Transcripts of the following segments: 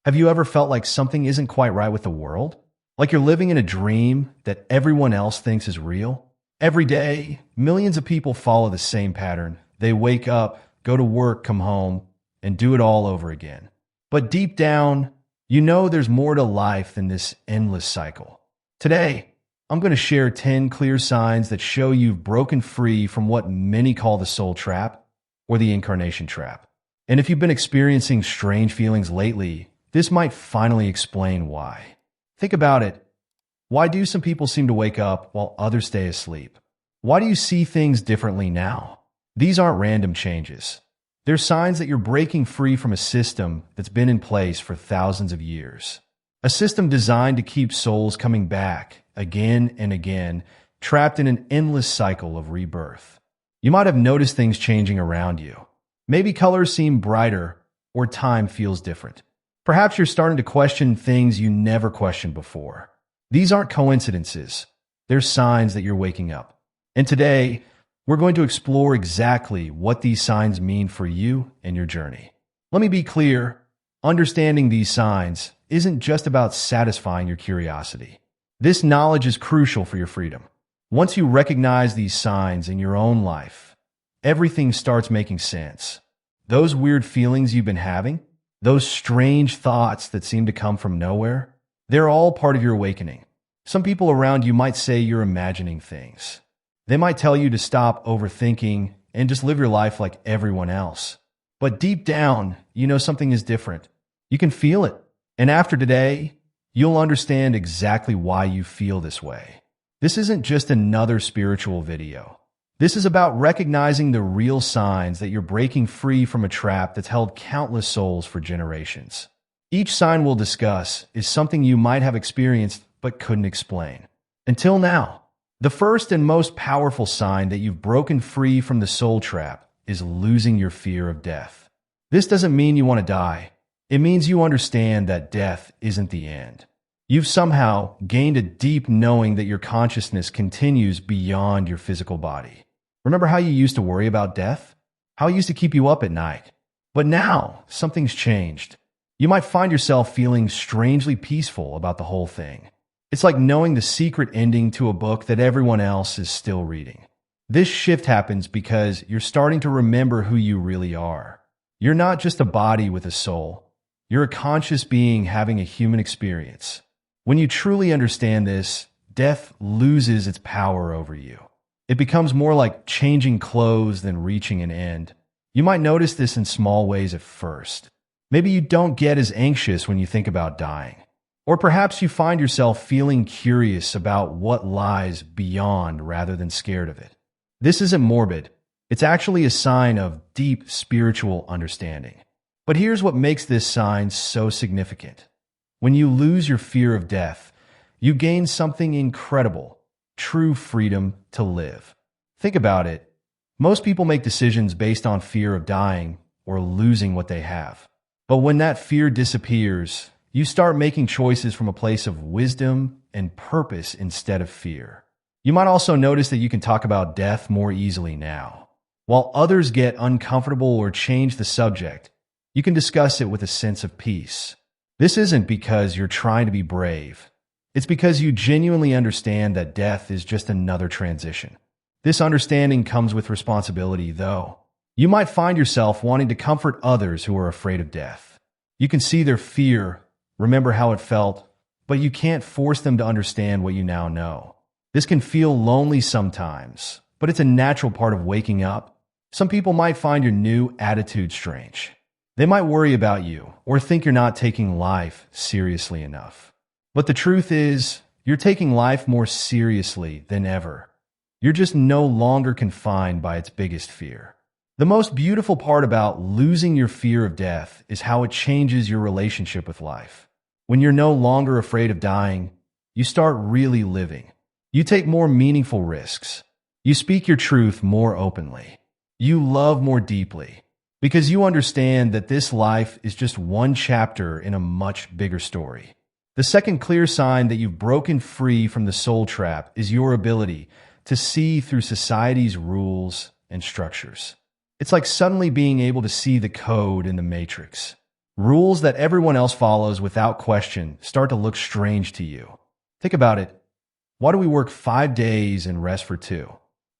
Have you ever felt like something isn't quite right with the world? Like you're living in a dream that everyone else thinks is real? Every day, millions of people follow the same pattern. They wake up, go to work, come home, and do it all over again. But deep down, you know there's more to life than this endless cycle. Today, I'm going to share 10 clear signs that show you've broken free from what many call the soul trap or the incarnation trap. And if you've been experiencing strange feelings lately, this might finally explain why. Think about it. Why do some people seem to wake up while others stay asleep? Why do you see things differently now? These aren't random changes. They're signs that you're breaking free from a system that's been in place for thousands of years. A system designed to keep souls coming back again and again, trapped in an endless cycle of rebirth. You might have noticed things changing around you. Maybe colors seem brighter or time feels different. Perhaps you're starting to question things you never questioned before. These aren't coincidences. They're signs that you're waking up. And today, we're going to explore exactly what these signs mean for you and your journey. Let me be clear. Understanding these signs isn't just about satisfying your curiosity. This knowledge is crucial for your freedom. Once you recognize these signs in your own life, everything starts making sense. Those weird feelings you've been having, those strange thoughts that seem to come from nowhere, they're all part of your awakening. Some people around you might say you're imagining things. They might tell you to stop overthinking and just live your life like everyone else. But deep down, you know something is different. You can feel it. And after today, you'll understand exactly why you feel this way. This isn't just another spiritual video. This is about recognizing the real signs that you're breaking free from a trap that's held countless souls for generations. Each sign we'll discuss is something you might have experienced but couldn't explain. Until now, the first and most powerful sign that you've broken free from the soul trap is losing your fear of death. This doesn't mean you want to die. It means you understand that death isn't the end. You've somehow gained a deep knowing that your consciousness continues beyond your physical body. Remember how you used to worry about death? How it used to keep you up at night? But now, something's changed. You might find yourself feeling strangely peaceful about the whole thing. It's like knowing the secret ending to a book that everyone else is still reading. This shift happens because you're starting to remember who you really are. You're not just a body with a soul. You're a conscious being having a human experience. When you truly understand this, death loses its power over you. It becomes more like changing clothes than reaching an end. You might notice this in small ways at first. Maybe you don't get as anxious when you think about dying. Or perhaps you find yourself feeling curious about what lies beyond rather than scared of it. This isn't morbid. It's actually a sign of deep spiritual understanding. But here's what makes this sign so significant. When you lose your fear of death, you gain something incredible, true freedom to live. Think about it. Most people make decisions based on fear of dying or losing what they have. But when that fear disappears, you start making choices from a place of wisdom and purpose instead of fear. You might also notice that you can talk about death more easily now. While others get uncomfortable or change the subject, you can discuss it with a sense of peace. This isn't because you're trying to be brave. It's because you genuinely understand that death is just another transition. This understanding comes with responsibility, though. You might find yourself wanting to comfort others who are afraid of death. You can see their fear, remember how it felt, but you can't force them to understand what you now know. This can feel lonely sometimes, but it's a natural part of waking up. Some people might find your new attitude strange. They might worry about you or think you're not taking life seriously enough. But the truth is, you're taking life more seriously than ever. You're just no longer confined by its biggest fear. The most beautiful part about losing your fear of death is how it changes your relationship with life. When you're no longer afraid of dying, you start really living. You take more meaningful risks. You speak your truth more openly. You love more deeply. Because you understand that this life is just one chapter in a much bigger story. The second clear sign that you've broken free from the soul trap is your ability to see through society's rules and structures. It's like suddenly being able to see the code in the matrix. Rules that everyone else follows without question start to look strange to you. Think about it. Why do we work 5 days and rest for 2?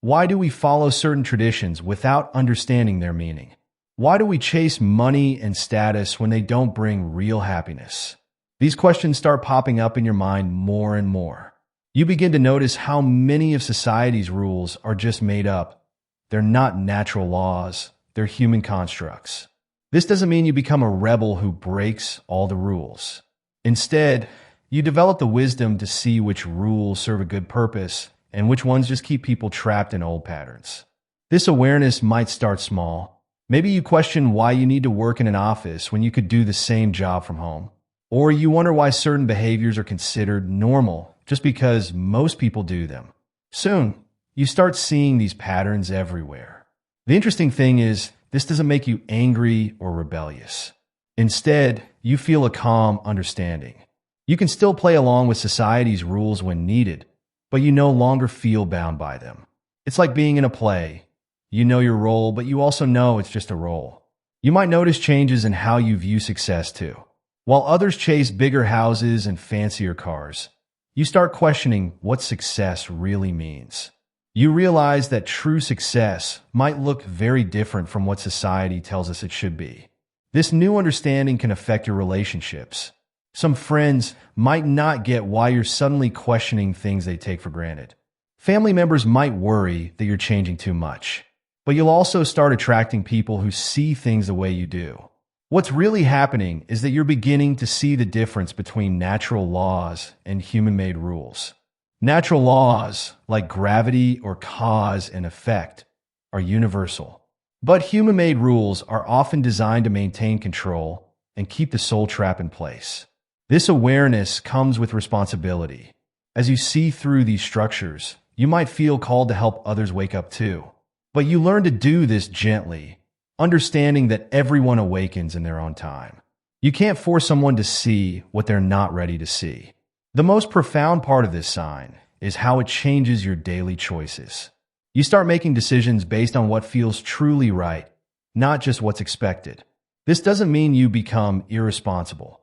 Why do we follow certain traditions without understanding their meaning? Why do we chase money and status when they don't bring real happiness? These questions start popping up in your mind more and more. You begin to notice how many of society's rules are just made up. They're not natural laws, they're human constructs. This doesn't mean you become a rebel who breaks all the rules. Instead, you develop the wisdom to see which rules serve a good purpose and which ones just keep people trapped in old patterns. This awareness might start small. Maybe you question why you need to work in an office when you could do the same job from home. Or you wonder why certain behaviors are considered normal just because most people do them. Soon, you start seeing these patterns everywhere. The interesting thing is, this doesn't make you angry or rebellious. Instead, you feel a calm understanding. You can still play along with society's rules when needed, but you no longer feel bound by them. It's like being in a play. You know your role, but you also know it's just a role. You might notice changes in how you view success too. While others chase bigger houses and fancier cars, you start questioning what success really means. You realize that true success might look very different from what society tells us it should be. This new understanding can affect your relationships. Some friends might not get why you're suddenly questioning things they take for granted. Family members might worry that you're changing too much. But you'll also start attracting people who see things the way you do. What's really happening is that you're beginning to see the difference between natural laws and human-made rules. Natural laws, like gravity or cause and effect, are universal. But human-made rules are often designed to maintain control and keep the soul trap in place. This awareness comes with responsibility. As you see through these structures, you might feel called to help others wake up too. But you learn to do this gently, understanding that everyone awakens in their own time. You can't force someone to see what they're not ready to see. The most profound part of this sign is how it changes your daily choices. You start making decisions based on what feels truly right, not just what's expected. This doesn't mean you become irresponsible.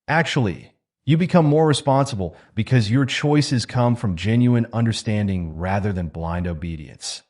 Actually, you become more responsible because your choices come from genuine understanding rather than blind obedience.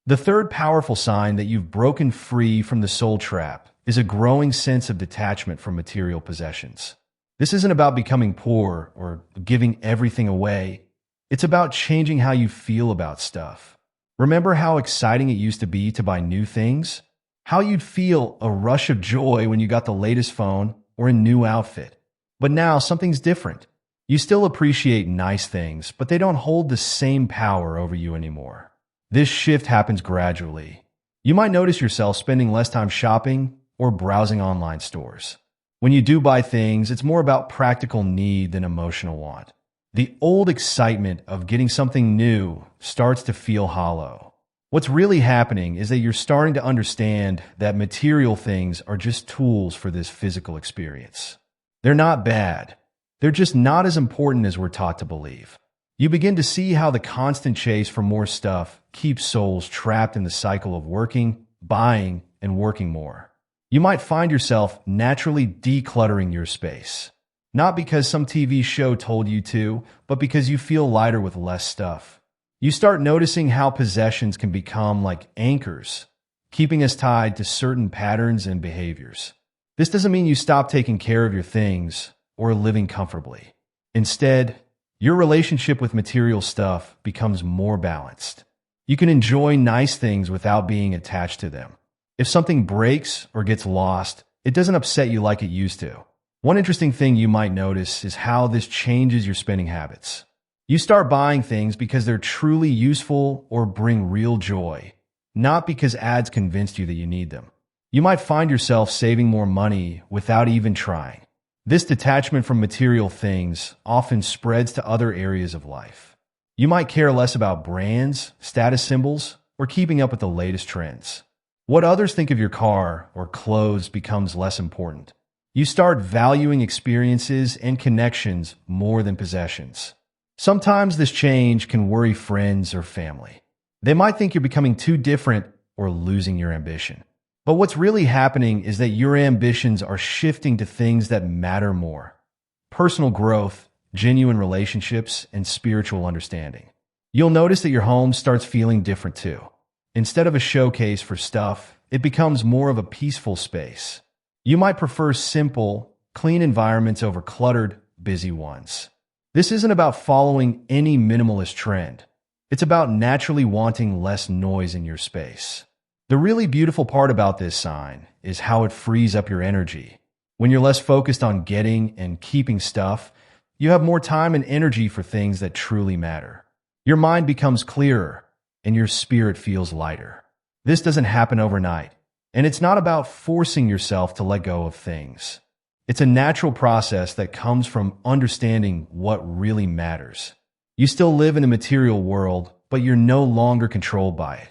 The third powerful sign that you've broken free from the soul trap is a growing sense of detachment from material possessions. This isn't about becoming poor or giving everything away. It's about changing how you feel about stuff. Remember how exciting it used to be to buy new things? How you'd feel a rush of joy when you got the latest phone or a new outfit. But now something's different. You still appreciate nice things, but they don't hold the same power over you anymore. This shift happens gradually. You might notice yourself spending less time shopping or browsing online stores. When you do buy things, it's more about practical need than emotional want. The old excitement of getting something new starts to feel hollow. What's really happening is that you're starting to understand that material things are just tools for this physical experience. They're not bad. They're just not as important as we're taught to believe. You begin to see how the constant chase for more stuff keeps souls trapped in the cycle of working, buying, and working more. You might find yourself naturally decluttering your space. Not because some TV show told you to, but because you feel lighter with less stuff. You start noticing how possessions can become like anchors, keeping us tied to certain patterns and behaviors. This doesn't mean you stop taking care of your things or living comfortably. Instead, your relationship with material stuff becomes more balanced. You can enjoy nice things without being attached to them. If something breaks or gets lost, it doesn't upset you like it used to. One interesting thing you might notice is how this changes your spending habits. You start buying things because they're truly useful or bring real joy, not because ads convinced you that you need them. You might find yourself saving more money without even trying. This detachment from material things often spreads to other areas of life. You might care less about brands, status symbols, or keeping up with the latest trends. What others think of your car or clothes becomes less important. You start valuing experiences and connections more than possessions. Sometimes this change can worry friends or family. They might think you're becoming too different or losing your ambition. But what's really happening is that your ambitions are shifting to things that matter more: personal growth, genuine relationships, and spiritual understanding. You'll notice that your home starts feeling different too. Instead of a showcase for stuff, it becomes more of a peaceful space. You might prefer simple, clean environments over cluttered, busy ones. This isn't about following any minimalist trend. It's about naturally wanting less noise in your space. The really beautiful part about this sign is how it frees up your energy. When you're less focused on getting and keeping stuff, you have more time and energy for things that truly matter. Your mind becomes clearer, and your spirit feels lighter. This doesn't happen overnight, and it's not about forcing yourself to let go of things. It's a natural process that comes from understanding what really matters. You still live in a material world, but you're no longer controlled by it.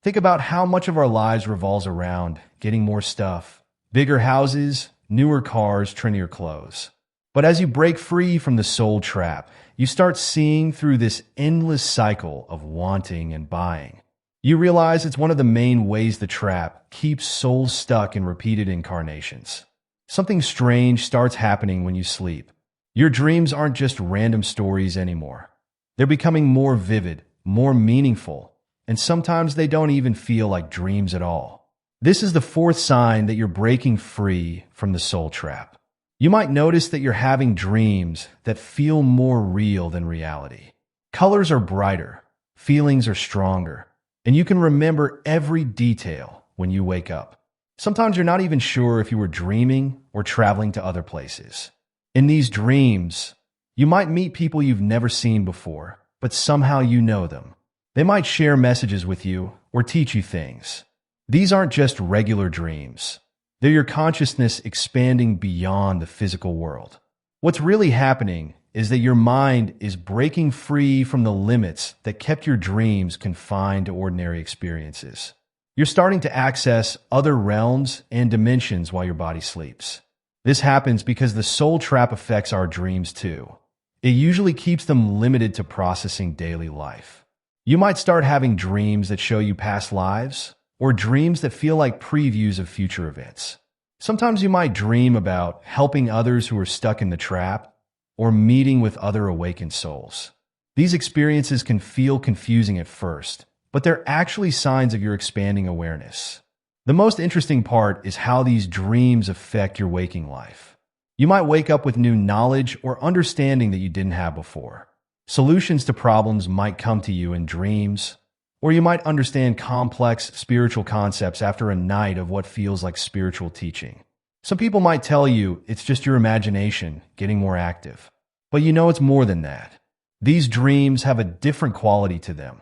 Think about how much of our lives revolves around getting more stuff: bigger houses, newer cars, trendier clothes. But as you break free from the soul trap, you start seeing through this endless cycle of wanting and buying. You realize it's one of the main ways the trap keeps souls stuck in repeated incarnations. Something strange starts happening when you sleep. Your dreams aren't just random stories anymore. They're becoming more vivid, more meaningful, and sometimes they don't even feel like dreams at all. This is the fourth sign that you're breaking free from the soul trap. You might notice that you're having dreams that feel more real than reality. Colors are brighter, feelings are stronger, and you can remember every detail when you wake up. Sometimes you're not even sure if you were dreaming or traveling to other places. In these dreams, you might meet people you've never seen before, but somehow you know them. They might share messages with you or teach you things. These aren't just regular dreams. They're your consciousness expanding beyond the physical world. What's really happening is that your mind is breaking free from the limits that kept your dreams confined to ordinary experiences. You're starting to access other realms and dimensions while your body sleeps. This happens because the soul trap affects our dreams too. It usually keeps them limited to processing daily life. You might start having dreams that show you past lives, or dreams that feel like previews of future events. Sometimes you might dream about helping others who are stuck in the trap, or meeting with other awakened souls. These experiences can feel confusing at first, but they're actually signs of your expanding awareness. The most interesting part is how these dreams affect your waking life. You might wake up with new knowledge or understanding that you didn't have before. Solutions to problems might come to you in dreams, or you might understand complex spiritual concepts after a night of what feels like spiritual teaching. Some people might tell you it's just your imagination getting more active, but you know it's more than that. These dreams have a different quality to them.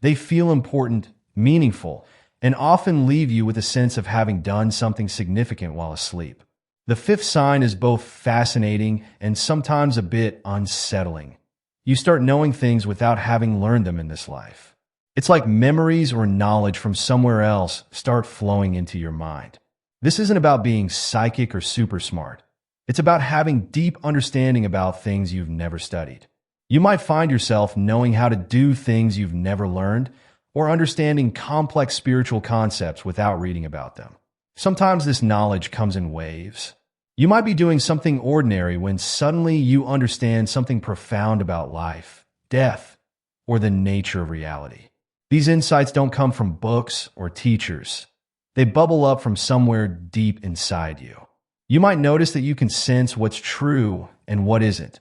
They feel important, meaningful, and often leave you with a sense of having done something significant while asleep. The fifth sign is both fascinating and sometimes a bit unsettling. You start knowing things without having learned them in this life. It's like memories or knowledge from somewhere else start flowing into your mind. This isn't about being psychic or super smart. It's about having deep understanding about things you've never studied. You might find yourself knowing how to do things you've never learned, or understanding complex spiritual concepts without reading about them. Sometimes this knowledge comes in waves. You might be doing something ordinary when suddenly you understand something profound about life, death, or the nature of reality. These insights don't come from books or teachers. They bubble up from somewhere deep inside you. You might notice that you can sense what's true and what isn't,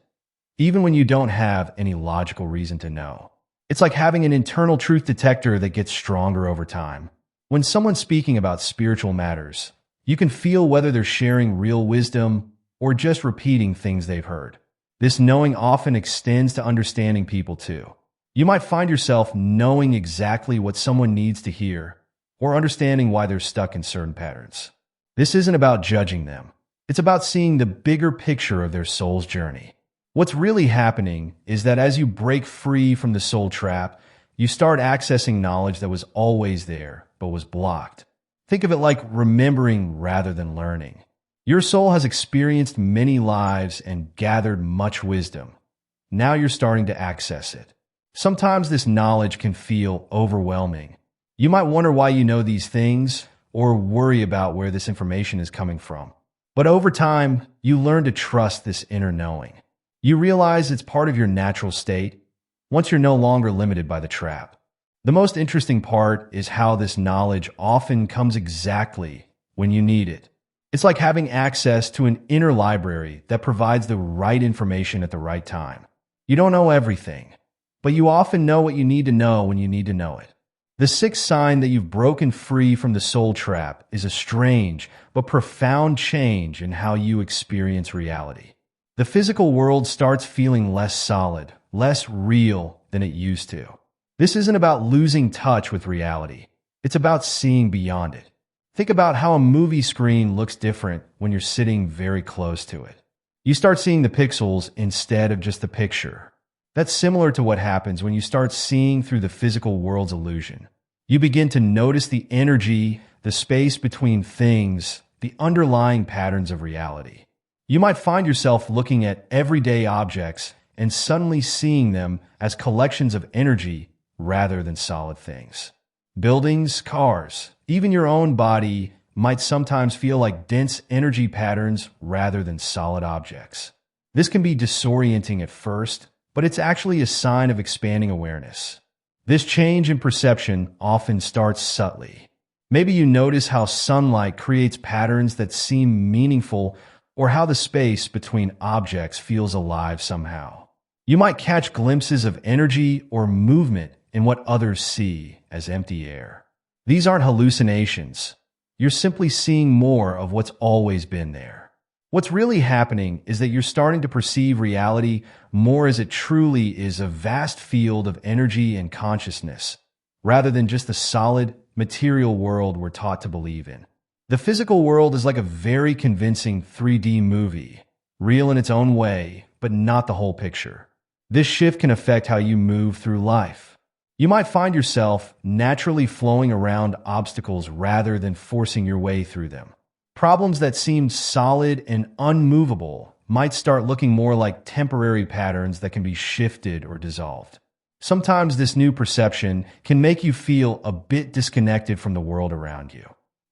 even when you don't have any logical reason to know. It's like having an internal truth detector that gets stronger over time. When someone's speaking about spiritual matters, you can feel whether they're sharing real wisdom or just repeating things they've heard. This knowing often extends to understanding people too. You might find yourself knowing exactly what someone needs to hear, or understanding why they're stuck in certain patterns. This isn't about judging them. It's about seeing the bigger picture of their soul's journey. What's really happening is that as you break free from the soul trap, you start accessing knowledge that was always there, but was blocked. Think of it like remembering rather than learning. Your soul has experienced many lives and gathered much wisdom. Now you're starting to access it. Sometimes this knowledge can feel overwhelming. You might wonder why you know these things, or worry about where this information is coming from. But over time, you learn to trust this inner knowing. You realize it's part of your natural state once you're no longer limited by the trap. The most interesting part is how this knowledge often comes exactly when you need it. It's like having access to an inner library that provides the right information at the right time. You don't know everything, but you often know what you need to know when you need to know it. The sixth sign that you've broken free from the soul trap is a strange but profound change in how you experience reality. The physical world starts feeling less solid, less real than it used to. This isn't about losing touch with reality. It's about seeing beyond it. Think about how a movie screen looks different when you're sitting very close to it. You start seeing the pixels instead of just the picture. That's similar to what happens when you start seeing through the physical world's illusion. You begin to notice the energy, the space between things, the underlying patterns of reality. You might find yourself looking at everyday objects and suddenly seeing them as collections of energy rather than solid things. Buildings, cars, even your own body might sometimes feel like dense energy patterns rather than solid objects. This can be disorienting at first, but it's actually a sign of expanding awareness. This change in perception often starts subtly. Maybe you notice how sunlight creates patterns that seem meaningful, or how the space between objects feels alive somehow. You might catch glimpses of energy or movement in what others see as empty air. These aren't hallucinations. You're simply seeing more of what's always been there. What's really happening is that you're starting to perceive reality more as it truly is, a vast field of energy and consciousness, rather than just the solid, material world we're taught to believe in. The physical world is like a very convincing 3D movie, real in its own way, but not the whole picture. This shift can affect how you move through life. You might find yourself naturally flowing around obstacles rather than forcing your way through them. Problems that seemed solid and unmovable might start looking more like temporary patterns that can be shifted or dissolved. Sometimes this new perception can make you feel a bit disconnected from the world around you.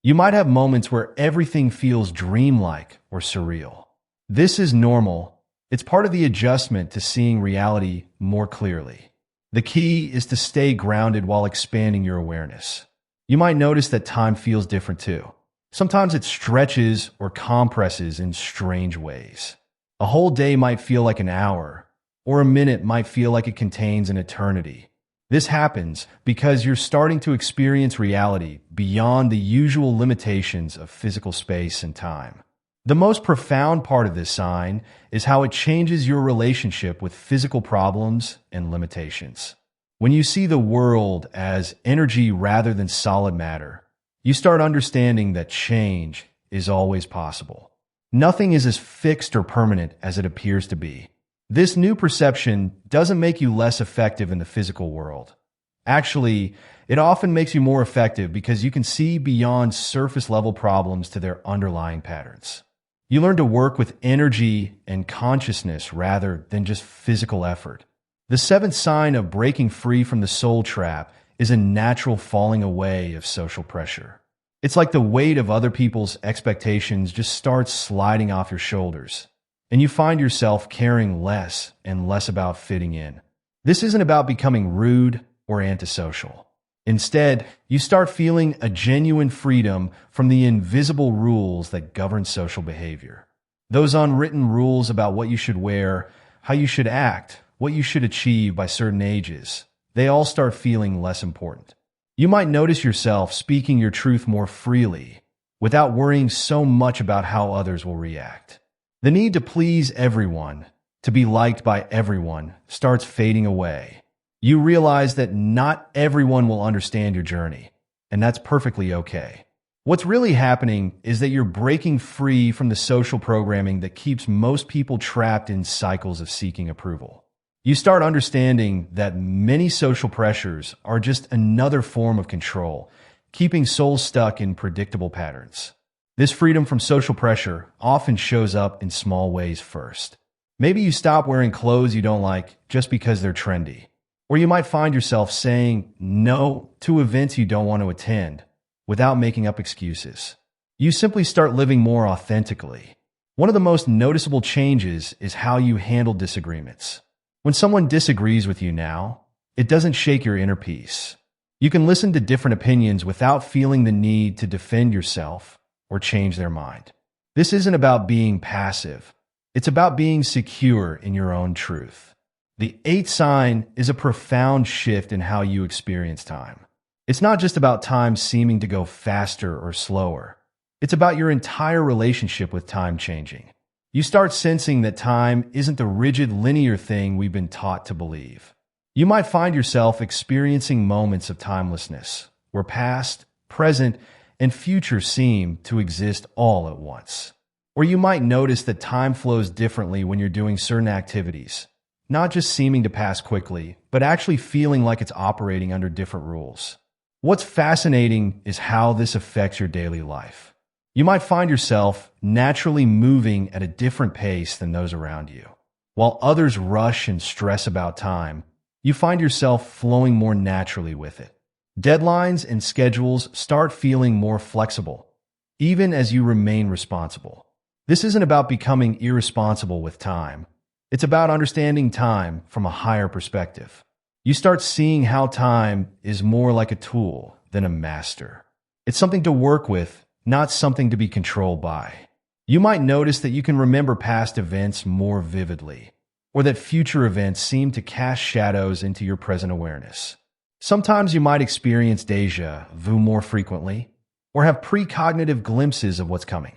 You might have moments where everything feels dreamlike or surreal. This is normal. It's part of the adjustment to seeing reality more clearly. The key is to stay grounded while expanding your awareness. You might notice that time feels different too. Sometimes it stretches or compresses in strange ways. A whole day might feel like an hour, or a minute might feel like it contains an eternity. This happens because you're starting to experience reality beyond the usual limitations of physical space and time. The most profound part of this sign is how it changes your relationship with physical problems and limitations. When you see the world as energy rather than solid matter, you start understanding that change is always possible. Nothing is as fixed or permanent as it appears to be. This new perception doesn't make you less effective in the physical world. Actually, it often makes you more effective because you can see beyond surface-level problems to their underlying patterns. You learn to work with energy and consciousness rather than just physical effort. The seventh sign of breaking free from the soul trap is a natural falling away of social pressure. It's like the weight of other people's expectations just starts sliding off your shoulders, and you find yourself caring less and less about fitting in. This isn't about becoming rude or antisocial. Instead, you start feeling a genuine freedom from the invisible rules that govern social behavior. Those unwritten rules about what you should wear, how you should act, what you should achieve by certain ages, they all start feeling less important. You might notice yourself speaking your truth more freely, without worrying so much about how others will react. The need to please everyone, to be liked by everyone, starts fading away. You realize that not everyone will understand your journey, and that's perfectly okay. What's really happening is that you're breaking free from the social programming that keeps most people trapped in cycles of seeking approval. You start understanding that many social pressures are just another form of control, keeping souls stuck in predictable patterns. This freedom from social pressure often shows up in small ways first. Maybe you stop wearing clothes you don't like just because they're trendy. Or you might find yourself saying no to events you don't want to attend. without making up excuses. You simply start living more authentically. One of the most noticeable changes is how you handle disagreements. When someone disagrees with you now, it doesn't shake your inner peace. You can listen to different opinions without feeling the need to defend yourself or change their mind. This isn't about being passive. It's about being secure in your own truth. The eighth sign is a profound shift in how you experience time. It's not just about time seeming to go faster or slower. It's about your entire relationship with time changing. You start sensing that time isn't the rigid, linear thing we've been taught to believe. You might find yourself experiencing moments of timelessness, where past, present, and future seem to exist all at once. Or you might notice that time flows differently when you're doing certain activities, not just seeming to pass quickly, but actually feeling like it's operating under different rules. What's fascinating is how this affects your daily life. You might find yourself naturally moving at a different pace than those around you. While others rush and stress about time, you find yourself flowing more naturally with it. Deadlines and schedules start feeling more flexible, even as you remain responsible. This isn't about becoming irresponsible with time. It's about understanding time from a higher perspective. You start seeing how time is more like a tool than a master. It's something to work with, not something to be controlled by. You might notice that you can remember past events more vividly, or that future events seem to cast shadows into your present awareness. Sometimes you might experience déjà vu more frequently, or have precognitive glimpses of what's coming.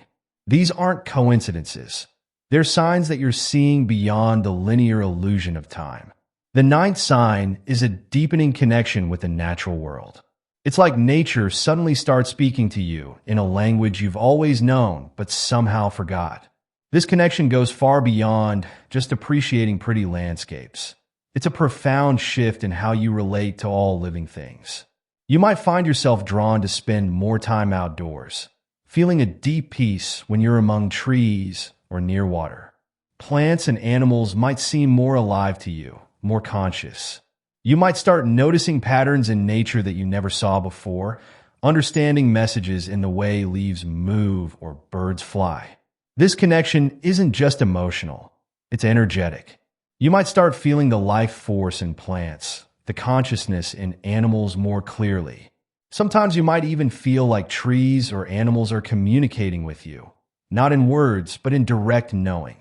These aren't coincidences. They're signs that you're seeing beyond the linear illusion of time. The ninth sign is a deepening connection with the natural world. It's like nature suddenly starts speaking to you in a language you've always known but somehow forgot. This connection goes far beyond just appreciating pretty landscapes. It's a profound shift in how you relate to all living things. You might find yourself drawn to spend more time outdoors, feeling a deep peace when you're among trees or near water. Plants and animals might seem more alive to you, more conscious. You might start noticing patterns in nature that you never saw before, understanding messages in the way leaves move or birds fly. This connection isn't just emotional, it's energetic. You might start feeling the life force in plants, the consciousness in animals more clearly. Sometimes you might even feel like trees or animals are communicating with you, not in words, but in direct knowing.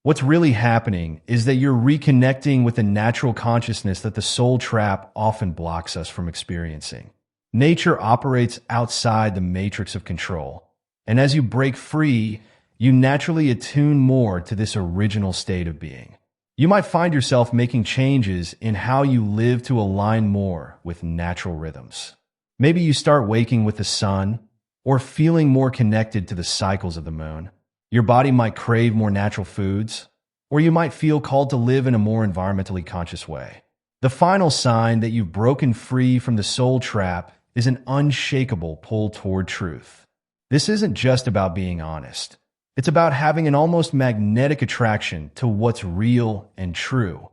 What's really happening is that you're reconnecting with a natural consciousness that the soul trap often blocks us from experiencing. Nature operates outside the matrix of control, and as you break free, you naturally attune more to this original state of being. You might find yourself making changes in how you live to align more with natural rhythms. Maybe you start waking with the sun, or feeling more connected to the cycles of the moon. Your body might crave more natural foods, or you might feel called to live in a more environmentally conscious way. The final sign that you've broken free from the soul trap is an unshakable pull toward truth. This isn't just about being honest. It's about having an almost magnetic attraction to what's real and true,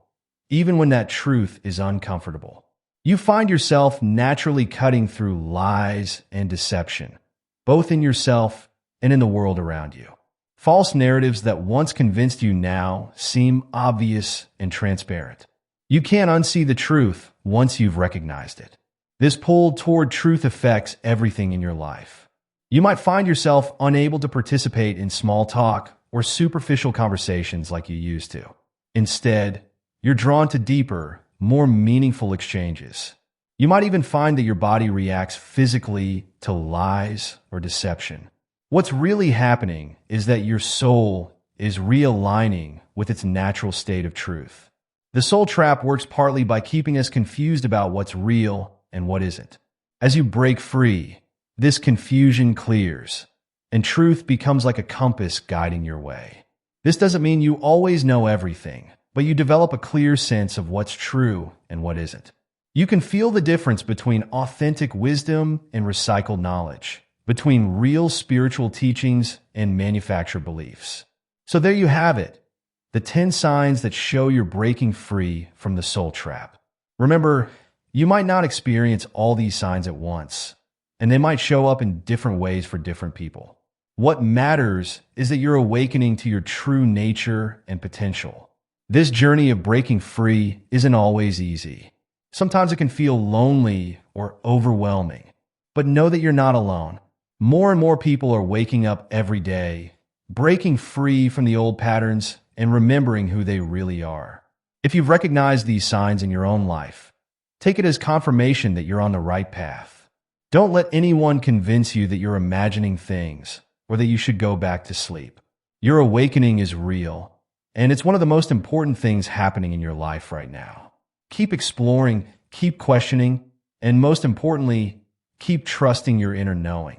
even when that truth is uncomfortable. You find yourself naturally cutting through lies and deception, both in yourself and in the world around you. False narratives that once convinced you now seem obvious and transparent. You can't unsee the truth once you've recognized it. This pull toward truth affects everything in your life. You might find yourself unable to participate in small talk or superficial conversations like you used to. Instead, you're drawn to deeper, more meaningful exchanges. You might even find that your body reacts physically to lies or deception. What's really happening is that your soul is realigning with its natural state of truth. The soul trap works partly by keeping us confused about what's real and what isn't. As you break free, this confusion clears, and truth becomes like a compass guiding your way. This doesn't mean you always know everything, but you develop a clear sense of what's true and what isn't. You can feel the difference between authentic wisdom and recycled knowledge, between real spiritual teachings and manufactured beliefs. So there you have it, the 10 signs that show you're breaking free from the soul trap. Remember, you might not experience all these signs at once, and they might show up in different ways for different people. What matters is that you're awakening to your true nature and potential. This journey of breaking free isn't always easy. Sometimes it can feel lonely or overwhelming, but know that you're not alone. More and more people are waking up every day, breaking free from the old patterns and remembering who they really are. If you've recognized these signs in your own life, take it as confirmation that you're on the right path. Don't let anyone convince you that you're imagining things or that you should go back to sleep. Your awakening is real, and it's one of the most important things happening in your life right now. Keep exploring, keep questioning, and most importantly, keep trusting your inner knowing.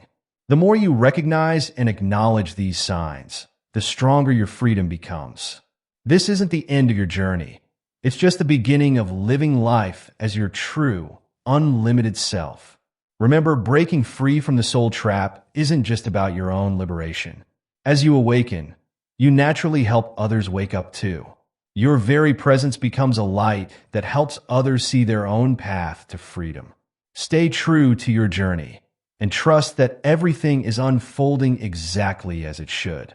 The more you recognize and acknowledge these signs, the stronger your freedom becomes. This isn't the end of your journey. It's just the beginning of living life as your true, unlimited self. Remember, breaking free from the soul trap isn't just about your own liberation. As you awaken, you naturally help others wake up too. Your very presence becomes a light that helps others see their own path to freedom. Stay true to your journey and trust that everything is unfolding exactly as it should.